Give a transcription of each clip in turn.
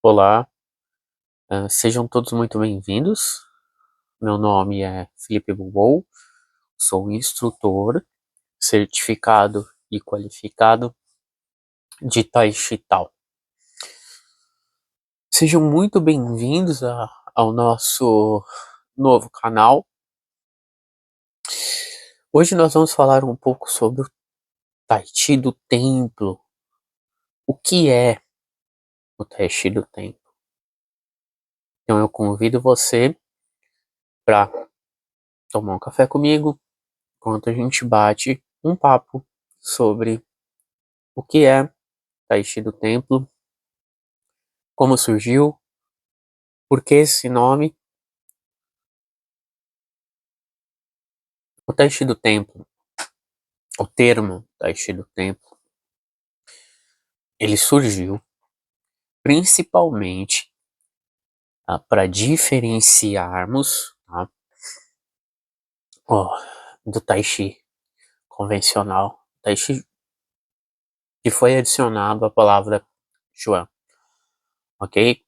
Olá, sejam todos muito bem-vindos. Meu nome é Felipe Bubou, sou um instrutor certificado e qualificado de Tai Chi Tao. Sejam muito bem-vindos ao nosso novo canal. Hoje nós vamos falar um pouco sobre o Tai Chi do Templo. O que é o Tai Chi do Templo? Então eu convido você para tomar um café comigo enquanto a gente bate um papo sobre o que é Tai Chi do Templo, como surgiu, por que esse nome. O Tai Chi do Templo, o termo Tai Chi do Templo, ele surgiu principalmente para diferenciarmos, tá, do Tai Chi convencional, Tai Chi que foi adicionado à palavra Chuan, ok?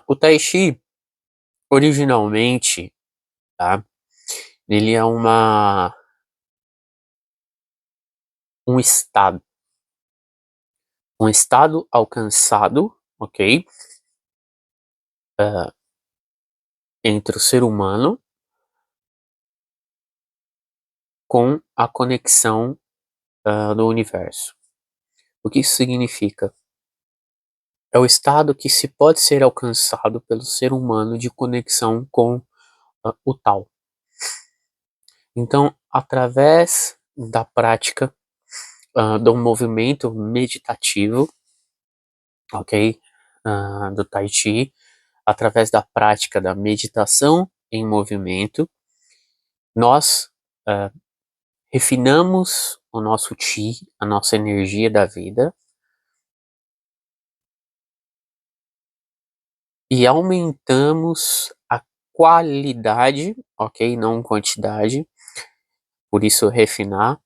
O Tai Chi, originalmente, tá, ele é um estado, um estado alcançado, ok? Entre o ser humano com a conexão do universo. O que isso significa? É o estado que se pode ser alcançado pelo ser humano de conexão com o tal. Então, através da prática do movimento meditativo, ok? Do Tai Chi, através da prática da meditação em movimento, nós refinamos o nosso Chi, a nossa energia da vida, e aumentamos a qualidade, ok? Não quantidade, por isso refinar,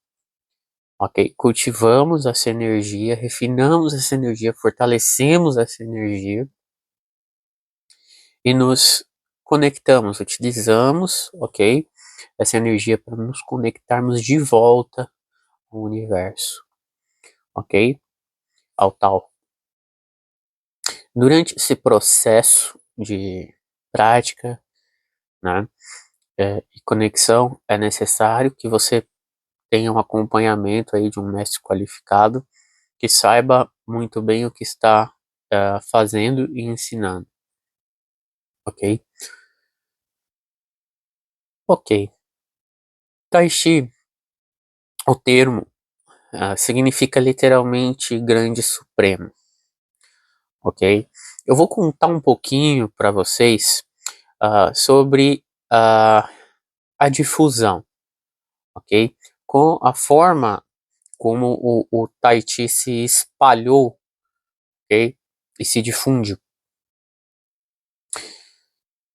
ok? Cultivamos essa energia, refinamos essa energia, fortalecemos essa energia e nos conectamos, utilizamos, ok? Essa energia para nos conectarmos de volta ao universo, ok? Ao tal. Durante esse processo de prática, né, e conexão, é necessário que você tenha um acompanhamento aí de um mestre qualificado que saiba muito bem o que está fazendo e ensinando, ok? Ok. Tai Chi, o termo, significa literalmente grande supremo, ok? Eu vou contar um pouquinho para vocês sobre a difusão, ok? Com a forma como o Tai Chi se espalhou, ok? E se difundiu.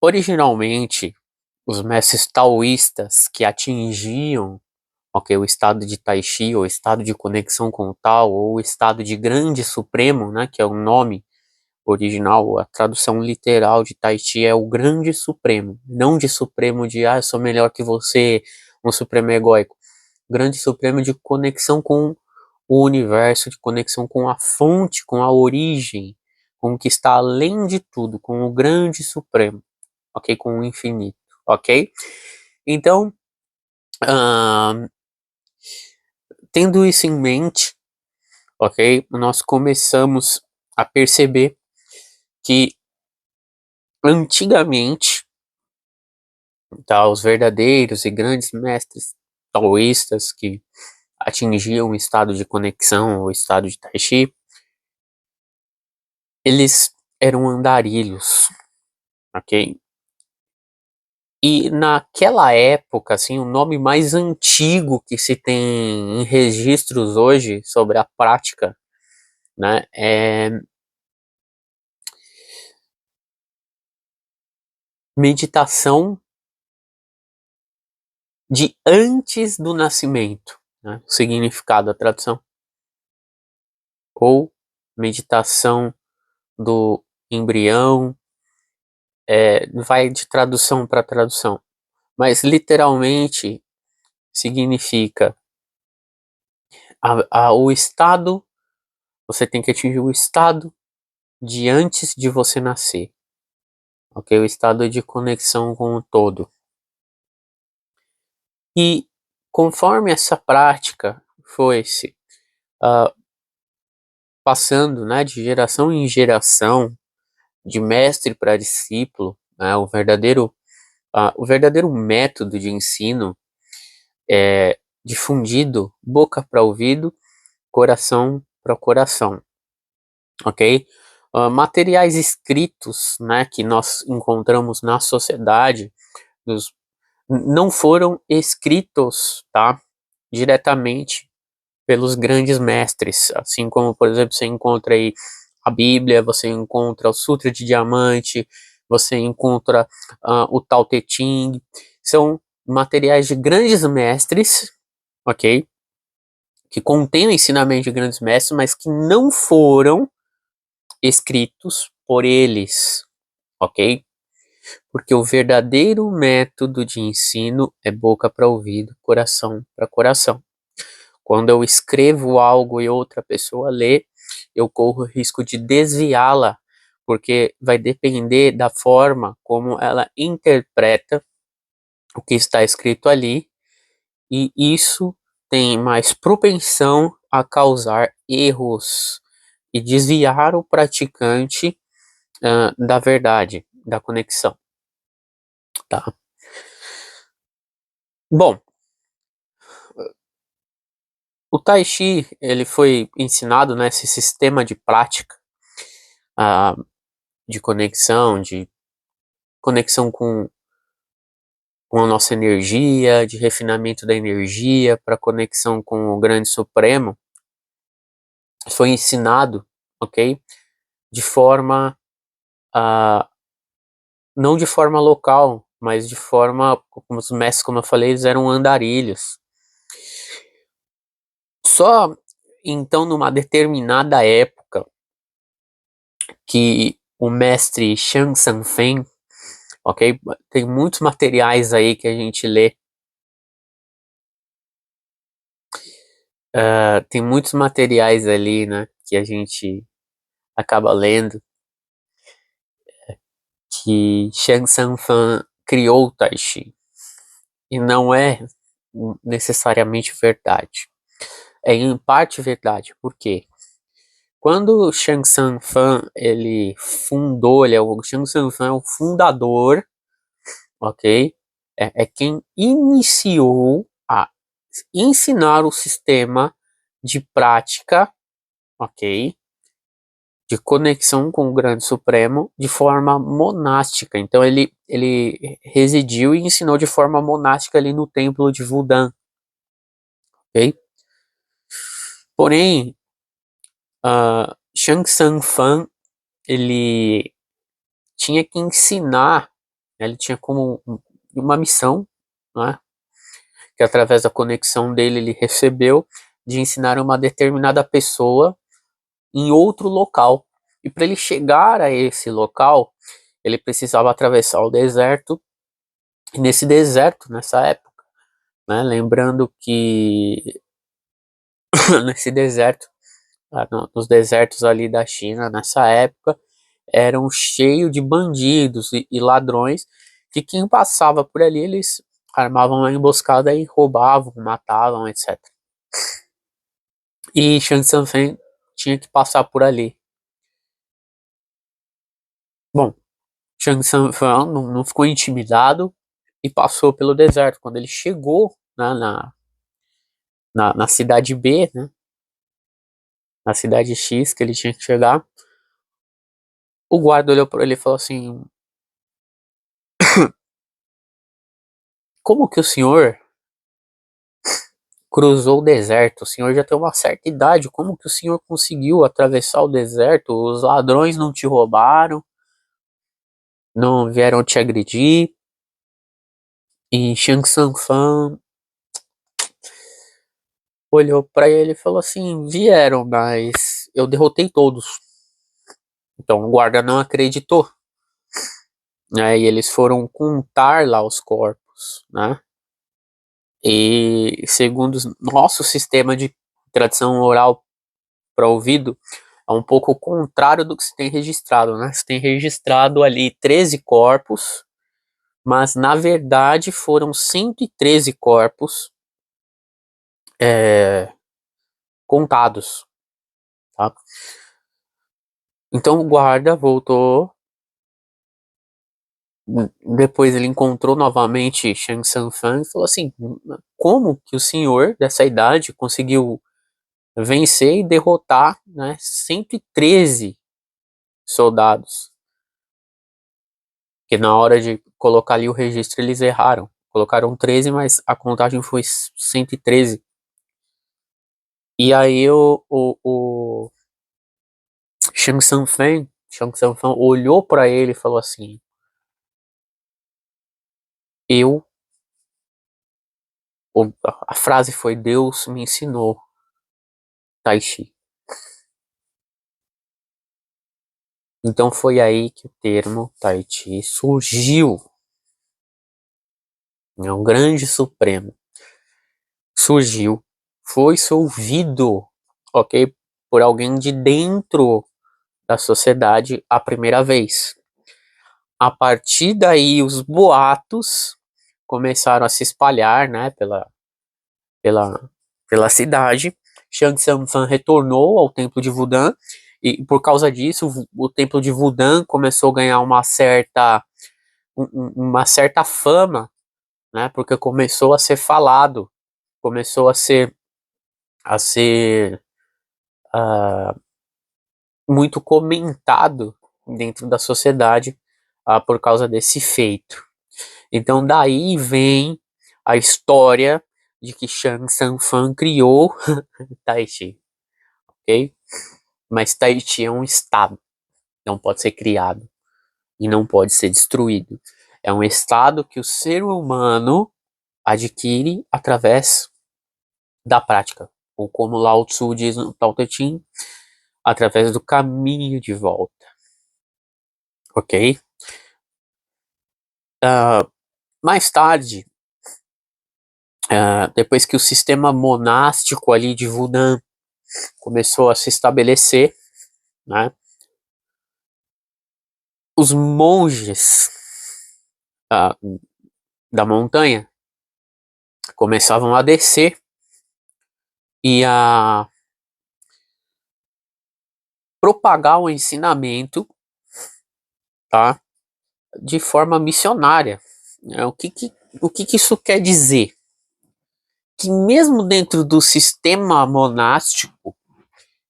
Originalmente, os mestres taoístas que atingiam, ok, o estado de Tai Chi, ou estado de conexão com o Tao, ou o estado de grande supremo, né, que é o nome original, a tradução literal de Tai Chi é o grande supremo, não de supremo de, eu sou melhor que você, um supremo egóico. Grande supremo de conexão com o universo, de conexão com a fonte, com a origem, com o que está além de tudo, com o grande supremo, ok? Com o infinito, ok? Então, tendo isso em mente, ok? Nós começamos a perceber que antigamente, tá, os verdadeiros e grandes mestres taoístas que atingiam o estado de conexão, ou estado de Tai Chi, eles eram andarilhos, ok? E naquela época, assim, o nome mais antigo que se tem em registros hoje sobre a prática, né, é meditação de antes do nascimento, né, o significado da tradução. Ou meditação do embrião, vai de tradução para tradução, mas literalmente significa o estado, você tem que atingir o estado de antes de você nascer, ok? O estado de conexão com o todo. E conforme essa prática foi-se passando, né, de geração em geração, de mestre para discípulo, né, o verdadeiro método de ensino é difundido boca para ouvido, coração para coração, ok? Materiais escritos, né, que nós encontramos na sociedade, não foram escritos, tá, diretamente pelos grandes mestres, assim como, por exemplo, você encontra aí a Bíblia, você encontra o Sutra de Diamante, você encontra o Tao Te Ching, são materiais de grandes mestres, ok? Que contêm o ensinamento de grandes mestres, mas que não foram escritos por eles, ok? Porque o verdadeiro método de ensino é boca para ouvido, coração para coração. Quando eu escrevo algo e outra pessoa lê, eu corro o risco de desviá-la, porque vai depender da forma como ela interpreta o que está escrito ali, e isso tem mais propensão a causar erros e desviar o praticante da verdade, da conexão, tá? Bom, o Tai Chi, ele foi ensinado nesse sistema de prática, uh, de conexão com a nossa energia, de refinamento da energia, para conexão com o Grande Supremo, foi ensinado, ok? De forma, uh, não de forma local, mas de forma, como os mestres, como eu falei, eles eram andarilhos. Só então numa determinada época que o mestre Shang Sanfen, ok? Tem muitos materiais aí que a gente lê. Tem muitos materiais ali, né? Que a gente acaba lendo. Que Shang Sanfan criou o Tai Chi. E não é necessariamente verdade. É em parte verdade. Por quê? Quando o Shang Sanfan ele fundou, o Shang Sanfan é o fundador, ok? É quem iniciou a ensinar o sistema de prática, ok? De conexão com o Grande Supremo de forma monástica. Então ele residiu e ensinou de forma monástica ali no templo de Wudan, ok? Porém, Shang San Fan ele tinha que ensinar, né, ele tinha como uma missão, né, que através da conexão dele ele recebeu de ensinar uma determinada pessoa em outro local. E para ele chegar a esse local, ele precisava atravessar o deserto. E nesse deserto, nessa época, né, lembrando que nesse deserto, nos desertos ali da China, nessa época, eram cheios de bandidos e ladrões, que quem passava por ali, eles armavam uma emboscada e roubavam, matavam, etc. E Shang Tsung tinha que passar por ali. Bom, Shang Tsung não ficou intimidado e passou pelo deserto. Quando ele chegou, né, na cidade B, né, na cidade X que ele tinha que chegar, o guarda olhou para ele e falou assim: como que o senhor cruzou o deserto? O senhor já tem uma certa idade, como que o senhor conseguiu atravessar o deserto? Os ladrões não te roubaram, não vieram te agredir. E Shang Tsung Fan olhou para ele e falou assim: vieram, mas eu derrotei todos. Então o guarda não acreditou, né? E eles foram contar lá os corpos, né? E segundo o nosso sistema de tradição oral para ouvido, é um pouco o contrário do que se tem registrado, né? Se tem registrado ali 13 corpos, mas na verdade foram 113 corpos contados, tá? Então o guarda voltou, depois ele encontrou novamente Shang Sanfan e falou assim: como que o senhor dessa idade conseguiu vencer e derrotar, né, 113 soldados? Que na hora de colocar ali o registro eles erraram. Colocaram 13, mas a contagem foi 113. E aí o Shang Sanfan olhou para ele e falou assim: eu, a frase foi: Deus me ensinou Tai Chi. Então foi aí que o termo Tai Chi surgiu. É um grande supremo. Surgiu, foi ouvido, ok? Por alguém de dentro da sociedade a primeira vez. A partir daí, os boatos começaram a se espalhar, né, pela, pela cidade. Shang Tsung retornou ao templo de Wudan e por causa disso o templo de Wudan começou a ganhar uma certa fama, né, porque começou a ser falado, começou a ser muito comentado dentro da sociedade por causa desse feito. Então daí vem a história de que Shang Sanfan criou Tai Chi, ok? Mas Tai Chi é um estado, não pode ser criado e não pode ser destruído. É um estado que o ser humano adquire através da prática, ou como Lao Tzu diz no Tao Te Ching, através do caminho de volta, ok? Mais tarde, depois que o sistema monástico ali de Wudan começou a se estabelecer, né, os monges uh, da montanha começavam a descer e a propagar o ensinamento, tá, de forma missionária. O que isso quer dizer? Que mesmo dentro do sistema monástico,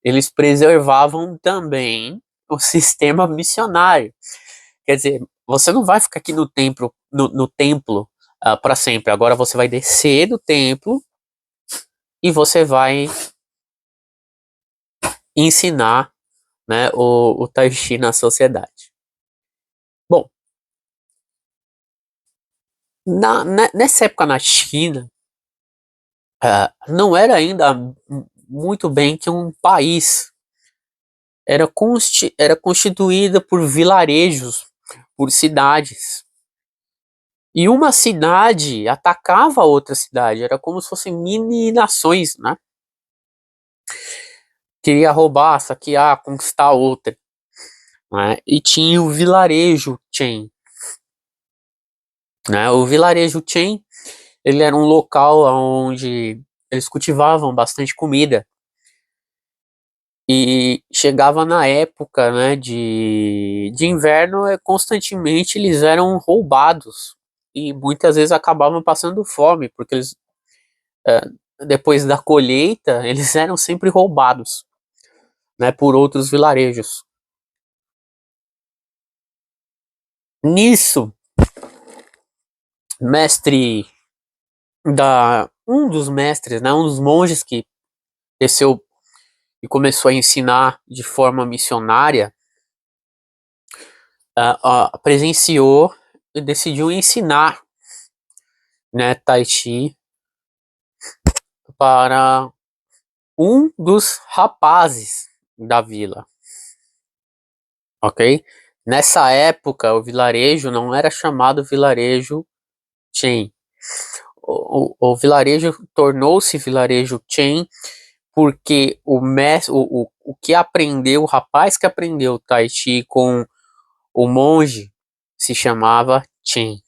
eles preservavam também o sistema missionário. Quer dizer, você não vai ficar aqui no templo para sempre. Agora você vai descer do templo e você vai ensinar, né, o Tai Chi na sociedade. Bom, nessa época na China, não era ainda muito bem que um país era constituída por vilarejos, por cidades. E uma cidade atacava a outra cidade, era como se fossem mini nações, né? Queria roubar, saquear, conquistar outra, né? E tinha o vilarejo Chen, né? O vilarejo Chen, ele era um local onde eles cultivavam bastante comida. E chegava na época, né, de inverno, constantemente eles eram roubados. E muitas vezes acabavam passando fome, porque eles, é, depois da colheita, eles eram sempre roubados, né, por outros vilarejos. Nisso, mestre um dos mestres, né, um dos monges que desceu e começou a ensinar de forma missionária, presenciou e decidiu ensinar, né, Tai Chi para um dos rapazes da vila, ok? Nessa época, o vilarejo não era chamado vilarejo Chen. O vilarejo tornou-se vilarejo Chen porque o que aprendeu, o rapaz que aprendeu Tai Chi com o monge se chamava Chen,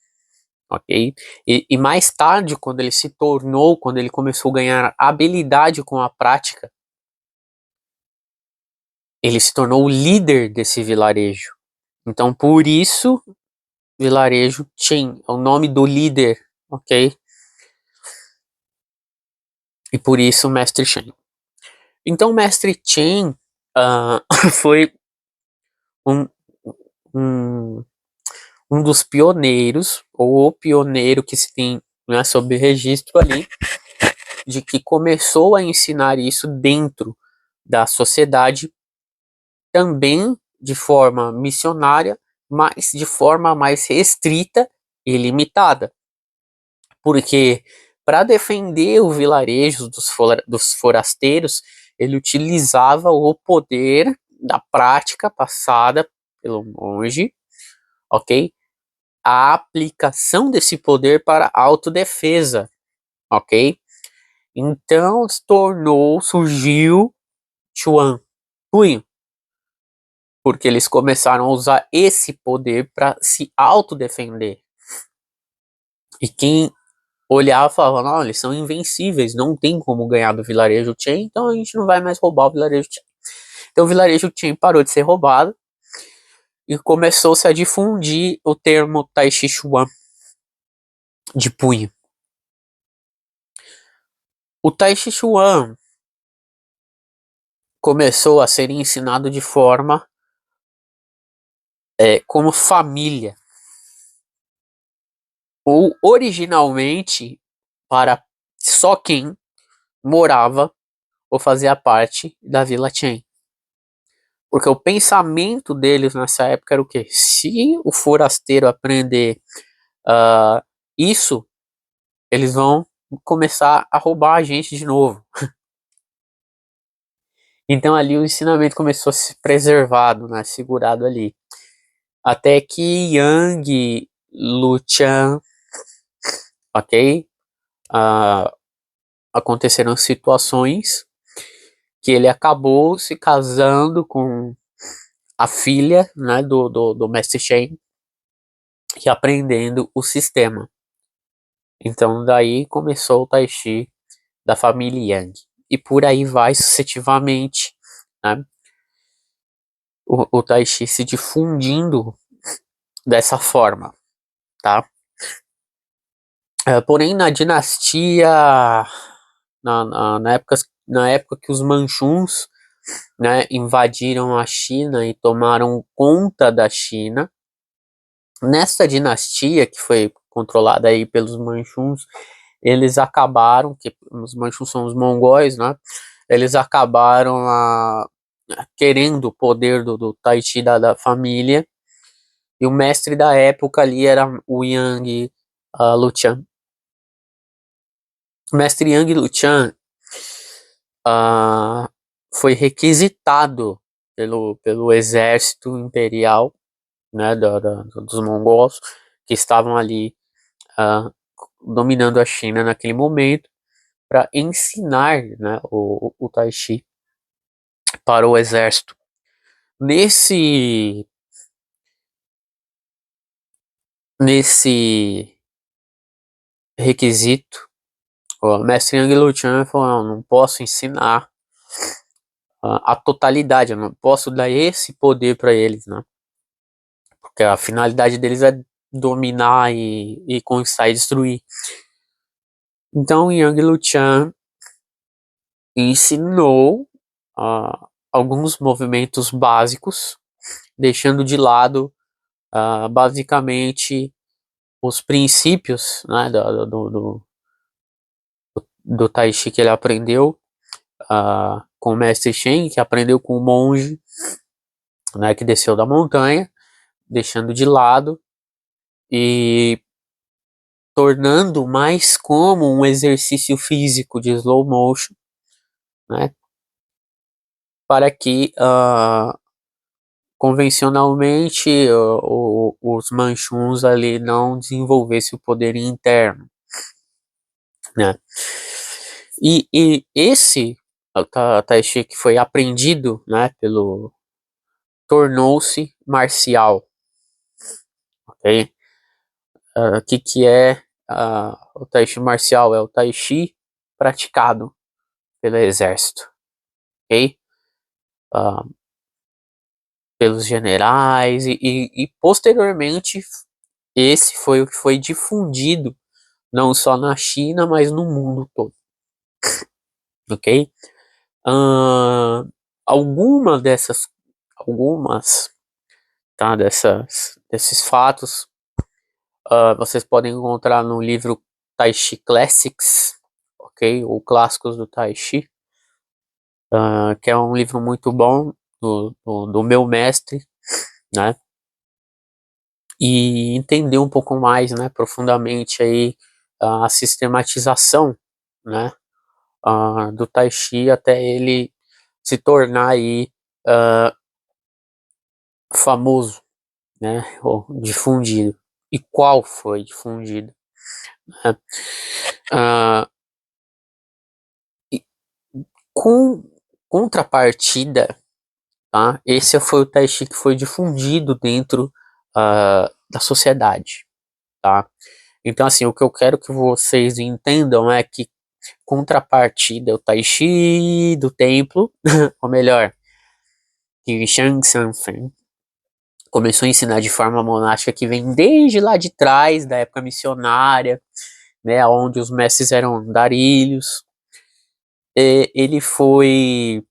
ok? E mais tarde, quando ele começou a ganhar habilidade com a prática, ele se tornou o líder desse vilarejo. Então, por isso, vilarejo Chen é o nome do líder, ok? E por isso, Mestre Chen. Então, Mestre Chen foi um, um, um dos pioneiros, ou o pioneiro que se tem, né, sob registro ali, de que começou a ensinar isso dentro da sociedade, também de forma missionária, mas de forma mais restrita e limitada. Porque para defender o vilarejo dos forasteiros, ele utilizava o poder da prática passada pelo monge, ok? A aplicação desse poder para autodefesa, ok? Então surgiu Chuan, punho, porque eles começaram a usar esse poder para se autodefender. E quem olhava e falava, não, eles são invencíveis, não tem como ganhar do vilarejo Chen, então a gente não vai mais roubar o vilarejo Chen. Então o vilarejo Chen parou de ser roubado e começou-se a difundir o termo Tai Chi Chuan, de punho. O Tai Chi Chuan começou a ser ensinado de forma como família, ou originalmente para só quem morava ou fazia parte da Vila Chen. Porque o pensamento deles nessa época era o quê? Se o forasteiro aprender isso, eles vão começar a roubar a gente de novo. Então ali o ensinamento começou a ser preservado, né, segurado ali. Até que Yang Luchan, ok? Aconteceram situações que ele acabou se casando com a filha, né, do Mestre Shen e aprendendo o sistema. Então daí começou o Tai Chi da família Yang. E por aí vai sucessivamente, né, o Tai Chi se difundindo dessa forma, tá? Porém, na dinastia, na época que os Manchuns, né, invadiram a China e tomaram conta da China, nessa dinastia que foi controlada aí pelos Manchuns, eles acabaram, que os Manchus são os mongóis, né? Eles acabaram querendo o poder do Tai Chi da família, e o mestre da época ali era o Yang Luchan. O mestre Yang Luchan uh, foi requisitado pelo exército imperial, né, dos mongóis, que estavam ali uh, dominando a China naquele momento, para ensinar, né, o Tai Chi para o exército. Nesse requisito, o mestre Yang Luchan falou, não posso ensinar a totalidade, eu não posso dar esse poder para eles, né? Porque a finalidade deles é dominar e conquistar e destruir. Então Yang Luchan ensinou alguns movimentos básicos, deixando de lado basicamente os princípios, né, do Tai Chi que ele aprendeu com o mestre Shen, que aprendeu com o monge, né, que desceu da montanha, deixando de lado e tornando mais como um exercício físico de slow motion, né, para que convencionalmente os manchuns ali não desenvolvessem o poder interno, né? E esse Tai Chi que foi aprendido, né, tornou-se marcial, ok? O que é o Tai Chi marcial? É o Tai Chi praticado pelo exército, ok? Uh, pelos generais e posteriormente esse foi o que foi difundido não só na China, mas no mundo todo, ok? Uh, alguma dessas, algumas, tá, desses fatos, vocês podem encontrar no livro Tai Chi Classics, ok? Ou Clássicos do Tai Chi, que é um livro muito bom do meu mestre, né? E entender um pouco mais, né, profundamente aí a sistematização, né, do Tai Chi até ele se tornar aí famoso, né, ou difundido. E qual foi difundido? Né? Ah, e com contrapartida, tá? Esse foi o Tai Chi que foi difundido dentro da sociedade, tá? Então, assim, o que eu quero que vocês entendam é que contrapartida é o Tai Chi do templo, ou melhor, que Shang Sanfen começou a ensinar de forma monástica que vem desde lá de trás, da época missionária, né, onde os mestres eram andarilhos, ele foi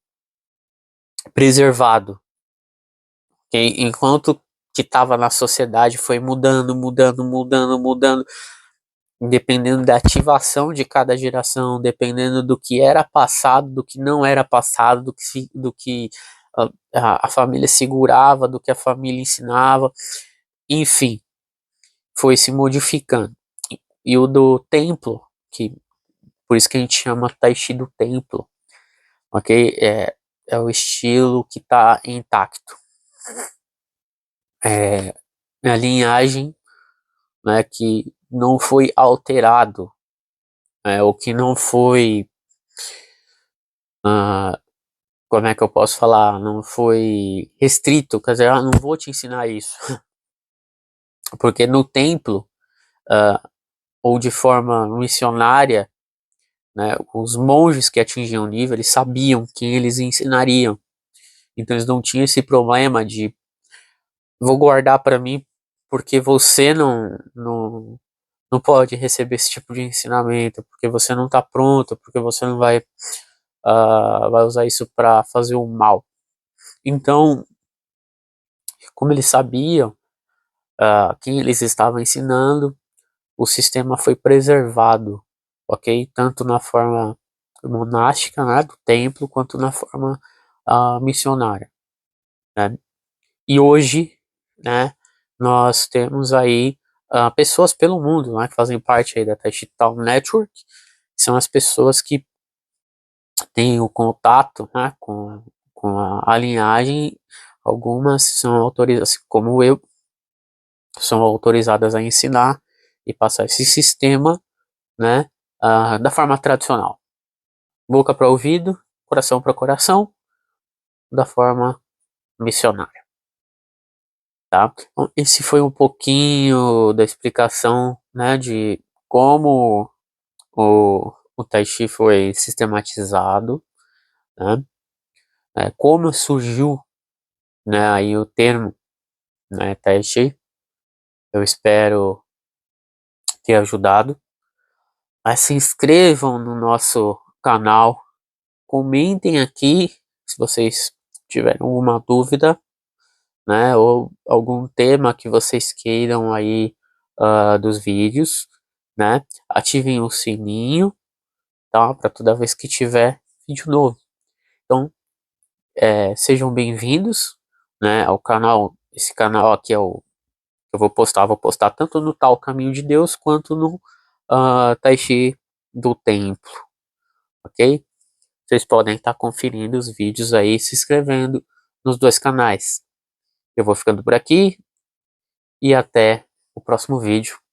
preservado, okay? Enquanto que estava na sociedade foi mudando, dependendo da ativação de cada geração, dependendo do que era passado, do que não era passado, do que a família segurava, do que a família ensinava, enfim, foi se modificando. E o do templo, que por isso que a gente chama Tai Chi do templo, ok? É o estilo que está intacto. É a linhagem, né, que não foi alterado, o que não foi, ah, como é que eu posso falar, não foi restrito, quer dizer, não vou te ensinar isso, porque no templo, ah, ou de forma missionária, né, os monges que atingiam o nível, eles sabiam quem eles ensinariam, então eles não tinham esse problema de vou guardar para mim porque você não pode receber esse tipo de ensinamento, porque você não está pronto, porque você não vai usar isso para fazer o mal. Então, como eles sabiam quem eles estavam ensinando, o sistema foi preservado, ok? Tanto na forma monástica, né, do templo, quanto na forma missionária, né? E hoje, né, nós temos aí pessoas pelo mundo, né, que fazem parte aí da Digital Network, que são as pessoas que têm o contato, né, com a linhagem. Algumas são autorizadas, como eu, são autorizadas a ensinar e passar esse sistema, né, da forma tradicional, boca para ouvido, coração para coração, da forma missionária. Tá? Então, esse foi um pouquinho da explicação, né, de como o Tai Chi foi sistematizado, né, como surgiu, né, aí o termo, né, Tai Chi. Eu espero ter ajudado. Mas se inscrevam no nosso canal, comentem aqui se vocês tiverem alguma dúvida, né, ou algum tema que vocês queiram aí dos vídeos, né, ativem o sininho, tá, para toda vez que tiver vídeo novo. Então, sejam bem-vindos, né, ao canal. Esse canal aqui eu vou postar tanto no tal Caminho de Deus quanto no Tai Chi do Templo, ok? vocês podem estar conferindo os vídeos aí, se inscrevendo nos dois canais. Eu vou ficando por aqui e até o próximo vídeo.